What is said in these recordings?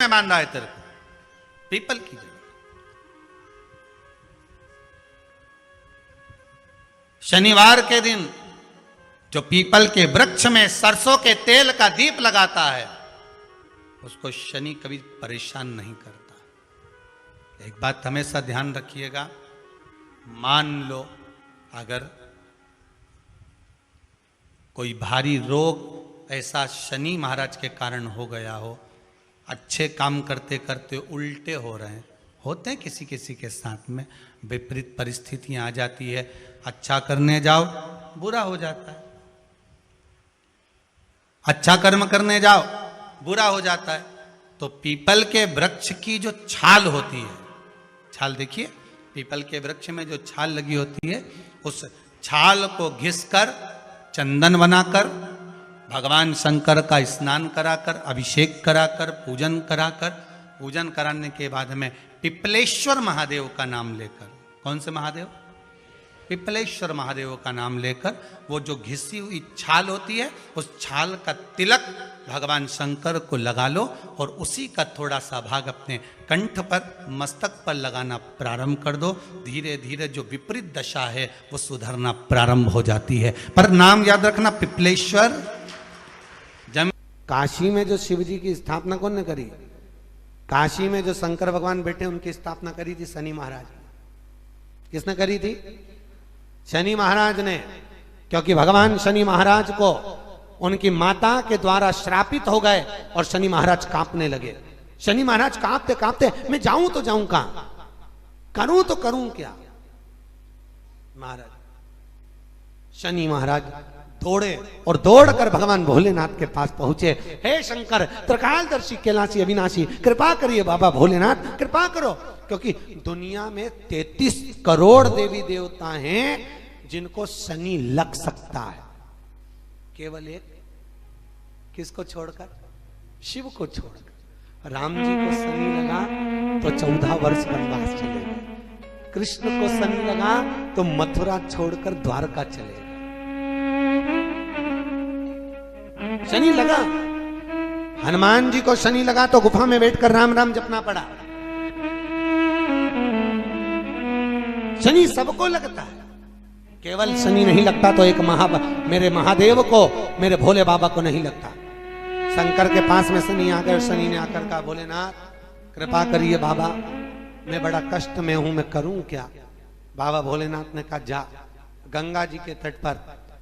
में मान रहा है तेरे को, पीपल की जड़। शनिवार के दिन जो पीपल के वृक्ष में सरसों के तेल का दीप लगाता है उसको शनि कभी परेशान नहीं करता। एक बात हमेशा ध्यान रखिएगा, मान लो अगर कोई भारी रोग ऐसा शनि महाराज के कारण हो गया हो, अच्छे काम करते करते उल्टे हो रहे हैं, होते हैं किसी किसी के साथ में, विपरीत परिस्थितियां आ जाती है, अच्छा करने जाओ बुरा हो जाता है, अच्छा कर्म करने जाओ बुरा हो जाता है। तो पीपल के वृक्ष की जो छाल होती है, छाल देखिए, पीपल के वृक्ष में जो छाल लगी होती है, उस छाल को घिसकर चंदन बनाकर भगवान शंकर का स्नान कराकर, अभिषेक कराकर, पूजन कराने के बाद में पिपलेश्वर महादेव का नाम लेकर, कौन से महादेव? पिपलेश्वर महादेव का नाम लेकर वो जो घिसी हुई छाल होती है उस छाल का तिलक भगवान शंकर को लगा लो और उसी का थोड़ा सा भाग अपने कंठ पर, मस्तक पर लगाना प्रारंभ कर दो। धीरे धीरे जो विपरीत दशा है वो सुधरना प्रारंभ हो जाती है। पर नाम याद रखना, पिपलेश्वर। काशी में जो शिव जी की स्थापना कौन ने करी? काशी में जो शंकर भगवान बैठे उनकी स्थापना करी थी शनि महाराज। किसने करी थी? शनि महाराज ने। क्योंकि भगवान शनि महाराज को उनकी माता के द्वारा श्रापित हो गए और शनि महाराज कांपने लगे। शनि महाराज कांपते कांपते, मैं जाऊं तो जाऊं कहां, करूं तो करूं क्या? महाराज शनि महाराज दौड़े और दौड़कर भगवान भोलेनाथ के पास पहुंचे। हे शंकर, त्रिकालदर्शी, कैलाशी, अविनाशी, कृपा करिए बाबा भोलेनाथ, कृपा करो। क्योंकि दुनिया में 33 करोड़ देवी देवता हैं जिनको शनि लग सकता है, केवल एक, किसको छोड़कर? शिव को छोड़कर। राम जी को शनि लगा तो 14 वर्ष वनवास चले गए। कृष्ण को शनि लगा तो मथुरा छोड़कर द्वारका चले गए। शनि लगा। हनुमान जी को शनि लगा तो गुफा में बैठकर राम राम जपना पड़ा। शनि सबको लगता है, केवल शनि नहीं लगता तो एक मेरे महादेव को, मेरे भोले बाबा को नहीं लगता। शंकर के पास में शनि आ गए। शनि ने आकर कहा, भोलेनाथ कृपा करिए बाबा, मैं बड़ा कष्ट में हूं, मैं करूं क्या? बाबा भोलेनाथ ने कहा, जा गंगा जी के तट पर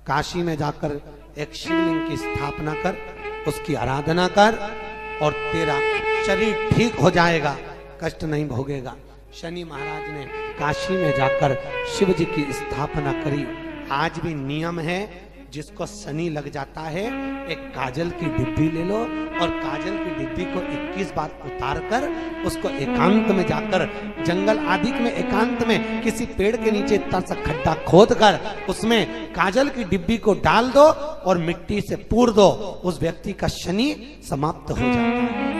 काशी में जाकर एक शिवलिंग की स्थापना कर, उसकी आराधना कर और तेरा शरीर ठीक हो जाएगा, कष्ट नहीं भोगेगा। शनि महाराज ने काशी में जाकर शिव जी की स्थापना करी। आज भी नियम है, जिसको शनि लग जाता है एक काजल की डिब्बी ले लो और काजल की डिब्बी को 21 बार उतार कर उसको एकांत में जाकर, जंगल आदि में एकांत में किसी पेड़ के नीचे इतना सा खड्डा खोद कर उसमें काजल की डिब्बी को डाल दो और मिट्टी से पूर दो, उस व्यक्ति का शनि समाप्त हो जाता है।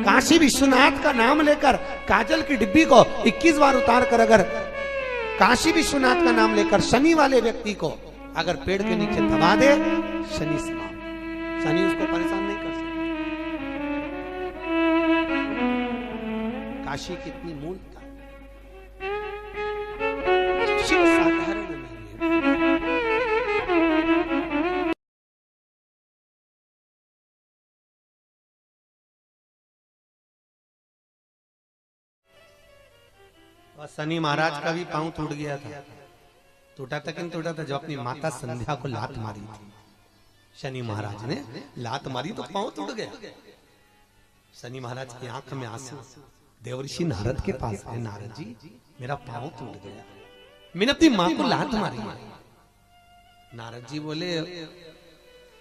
काशी विश्वनाथ का नाम लेकर काजल की डिब्बी को 21 बार उतार कर अगर काशी विश्वनाथ का नाम लेकर शनि वाले व्यक्ति को अगर पेड़ के नीचे दबा दे, शनि समाप्त, शनि उसको परेशान नहीं कर सकता। काशी कितनी मूलता, शिव साधारण नहीं है। शनि महाराज का भी पांव टूट गया था। टूटा था कि नहीं टूटा था? जब अपनी माता संध्या को लात मारी थी, शनि महाराज ने लात मारी तो पांव टूट गया। शनि महाराज की आंख में आंसू। देवर्षि नारद के पास है, नारद जी मेरा पांव टूट गया, मैंने अपनी मां को लात मारी है। नारद जी बोले,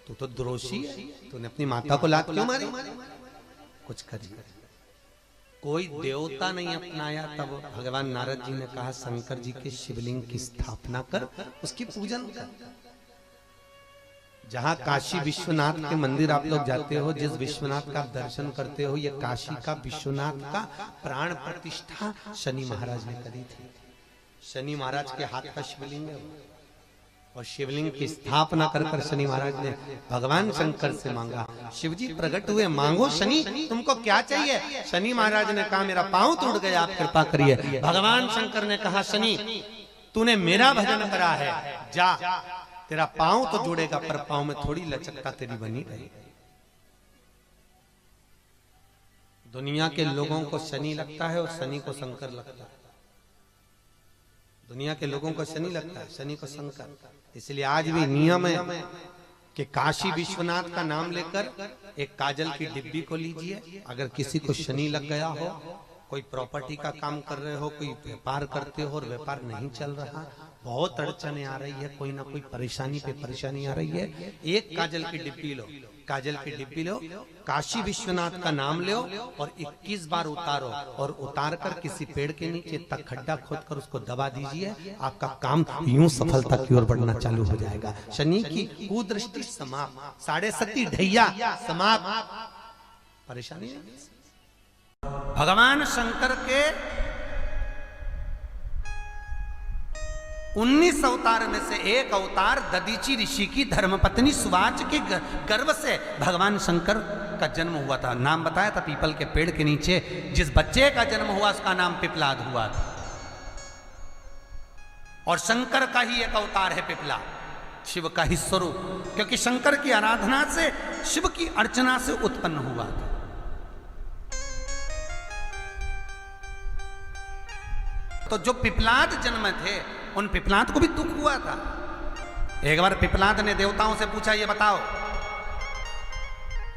तू तो द्रोषी है, तूने अपनी माता को लात क्यों मारी? कुछ करिए। कोई देवता नहीं अपनाया। तब भगवान नारद जी ने कहा, शंकर जी के शिवलिंग की स्थापना कर, उसकी पूजन कर। जहां काशी विश्वनाथ के मंदिर आप लोग जाते हो, जिस विश्वनाथ का दर्शन करते हो, ये काशी का विश्वनाथ का प्राण प्रतिष्ठा शनि महाराज ने करी थी। शनि महाराज के हाथ का शिवलिंग है और शिवलिंग की स्थापना कर कर शनि महाराज ने भगवान शंकर से मांगा। शिव जी प्रकट हुए, मांगो शनि, तुमको क्या चाहिए? शनि महाराज ने कहा मेरा पांव टूट गया, आप कृपा करिए। भगवान शंकर ने कहा शनि तूने मेरा भजन करा है, जा तेरा पांव तो जुड़ेगा पर पांव में थोड़ी लचकता तेरी बनी रहेगी। दुनिया के लोगों को शनि लगता है और शनि को शंकर लगता है। दुनिया के लोगों को शनि लगता है, शनि को शंकर। इसलिए आज भी नियम है कि काशी विश्वनाथ का नाम लेकर एक काजल की डिब्बी को लीजिए। अगर किसी को शनि लग गया हो, कोई प्रॉपर्टी का काम कर रहे हो, कोई व्यापार करते हो और व्यापार नहीं चल रहा, बहुत अड़चने आ रही है, कोई ना कोई परेशानी पे परेशानी आ रही है, एक काजल की डिब्बी लो, काजल की डिब्बी लो, काशी विश्वनाथ का नाम लो और 21 बार उतारो और उतार कर किसी पेड़ के नीचे तक खड्डा खोद कर उसको दबा दीजिए। आपका काम यूं सफलता की ओर बढ़ना चालू हो जाएगा। शनि की कुदृष्टि समाप्त, 7.5 ढैया समाप्त, परेशानी नहीं। भगवान शंकर के 19 अवतार में से एक अवतार ददीची ऋषि की धर्मपत्नी सुवाच के गर्भ से भगवान शंकर का जन्म हुआ था। नाम बताया था पीपल के पेड़ के नीचे जिस बच्चे का जन्म हुआ उसका नाम पिपलाद हुआ था। और शंकर का ही एक अवतार है पिपला, शिव का ही स्वरूप, क्योंकि शंकर की आराधना से, शिव की अर्चना से उत्पन्न हुआ था। तो जो पिपलाद जन्म थे उन पिपलाद को भी दुख हुआ था। एक बार पिपलाद ने देवताओं से पूछा, ये बताओ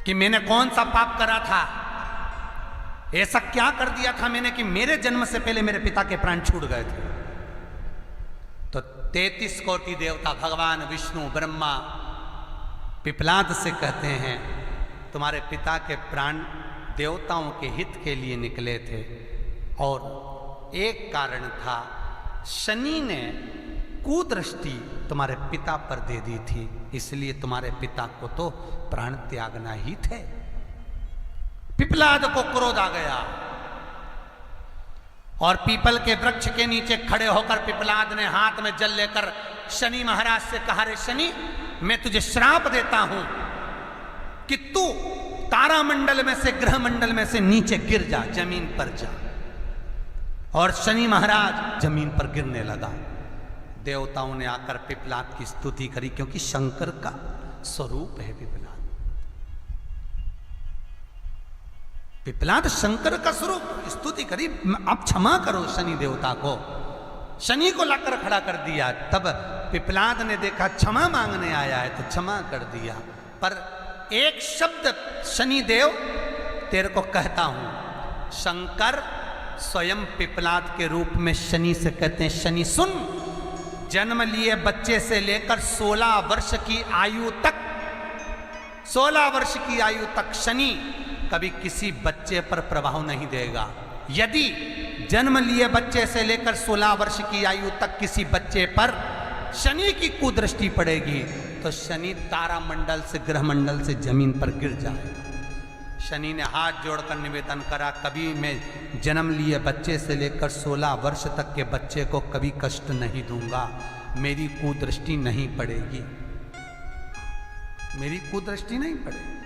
कि मैंने कौन सा पाप करा था, ऐसा क्या कर दिया था मैंने कि मेरे जन्म से पहले मेरे पिता के प्राण छूट गए थे। तो 33 कोटि देवता, भगवान विष्णु ब्रह्मा पिपलाद से कहते हैं तुम्हारे पिता के प्राण देवताओं के हित के लिए निकले थे और एक कारण था, शनि ने कुदृष्टि तुम्हारे पिता पर दे दी थी, इसलिए तुम्हारे पिता को तो प्राण त्यागना ही थे। पिपलाद को क्रोध आ गया और पीपल के वृक्ष के नीचे खड़े होकर पिपलाद ने हाथ में जल लेकर शनि महाराज से कहा, रे शनि, मैं तुझे श्राप देता हूं कि तू तारामंडल में से, ग्रह मंडल में से नीचे गिर जा, जमीन पर जा। और शनि महाराज जमीन पर गिरने लगा। देवताओं ने आकर पिपलाद की स्तुति करी, क्योंकि शंकर का स्वरूप है पिपलाद। पिपलाद शंकर का स्वरूप, स्तुति करी, अब क्षमा करो शनि देवता को। शनि को लाकर खड़ा कर दिया। तब पिपलाद ने देखा क्षमा मांगने आया है तो क्षमा कर दिया, पर एक शब्द शनि देव तेरे को कहता हूं। शंकर स्वयं पिपलाद के रूप में शनि से कहते हैं, शनि सुन, जन्म लिए बच्चे से लेकर 16 वर्ष की आयु तक, 16 वर्ष की आयु तक शनि कभी किसी बच्चे पर प्रभाव नहीं देगा। यदि जन्म लिए बच्चे से लेकर 16 वर्ष की आयु तक किसी बच्चे पर शनि की कुदृष्टि पड़ेगी तो शनि तारामंडल से, ग्रह मंडल से जमीन पर गिर जाएगा। शनि ने हाथ जोड़कर निवेदन करा, कभी मैं जन्म लिए बच्चे से लेकर 16 वर्ष तक के बच्चे को कभी कष्ट नहीं दूंगा, मेरी कुदृष्टि नहीं पड़ेगी, मेरी कुदृष्टि नहीं पड़ेगी।